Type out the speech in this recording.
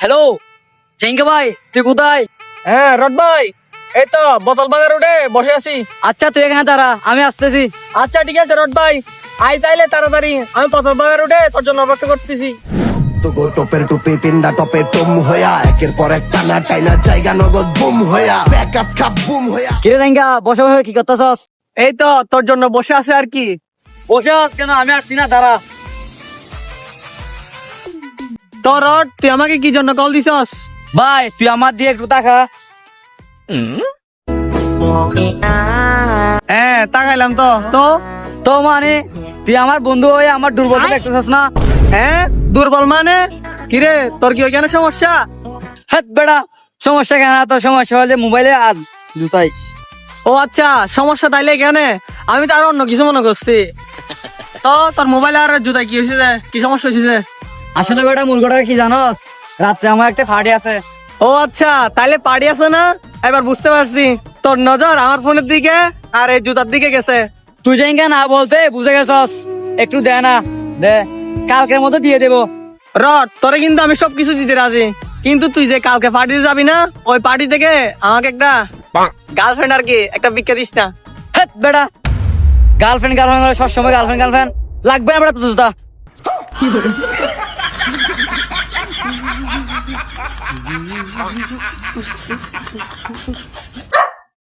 Hello চেঙ্গে ভাই, তুই কোথায়? হ্যাঁ রড ভাই, এই তো বোতল বাগার রোডে বসে আছি। আচ্ছা তুই এখানে দাঁড়া, আমি আসতেছি। আচ্ছা ঠিক আছে রড ভাই, আই তাইলে তাড়াতাড়ি, আমি বোতল বাগার রোডে তোর জন্য অপেক্ষা করতেছি। তোগো টপের টুপি পিন্দা টপে টুম হইয়া একের পর এক টানা টাইনা জায়গা নগদ বুম হইয়া ব্যাকআপ খাপ বুম হইয়া। কিরে চেঙ্গা, বসে বসে কি করতেছস? এই তো তোর জন্য বসে আছে আর কি। বসে আছ কেন? আমি আসছি না, দাঁড়া। তো রড, তুই আমাকে কি জন্য কল দিছস? ভাই তুই আমার দিয়ে একটু তাকা। হ্যাঁ তাকাইলাম তো। তো তো মানে তুই আমার বন্ধু হয়ে আমার দুর্বলতা দেখতেছস না? হ্যাঁ, দুর্বল মানে কিরে, তোর কি ওইখানে সমস্যা? হ্যাঁ বেড়া, সমস্যা কেন? তোর সমস্যা হলে মোবাইলে আর জুতাই। ও আচ্ছা, সমস্যা তাইলে এখানে, আমি তো আর অন্য কিছু মনে করছি। তো তোর মোবাইল আর জুতায় কি হয়েছে, কি সমস্যা হয়েছে? আসলে বেটা মূর্খটা কি জানোস, রাত্রে আমার একটা পার্টি আছে। ও আচ্ছা, তাইলে পার্টি আছে না? এবার বুঝতে পারছি, তোর নজর আমার ফোনের দিকে আর এই জুতার দিকে গেছে। তুই চেঙ্গা না বলতে বুঝে গেছস, একটু দে না, দে, কালকের মতো দিয়ে দেবো। রড, তোরে কিন্তু আমি সবকিছু দিতে রাজি, কিন্তু তুই যে কালকে পার্টিতে যাবি না, ওই পার্টি থেকে আমাকে একটা গার্লফ্রেন্ড আর কি একটা ভিক্ষা দিস না। হেৎ বেটা, গার্লফ্রেন্ড গার্লফ্রেন্ড সবসময় গার্লফ্রেন্ড গার্লফ্রেন্ড লাগবে না বেটা তোর জুতা।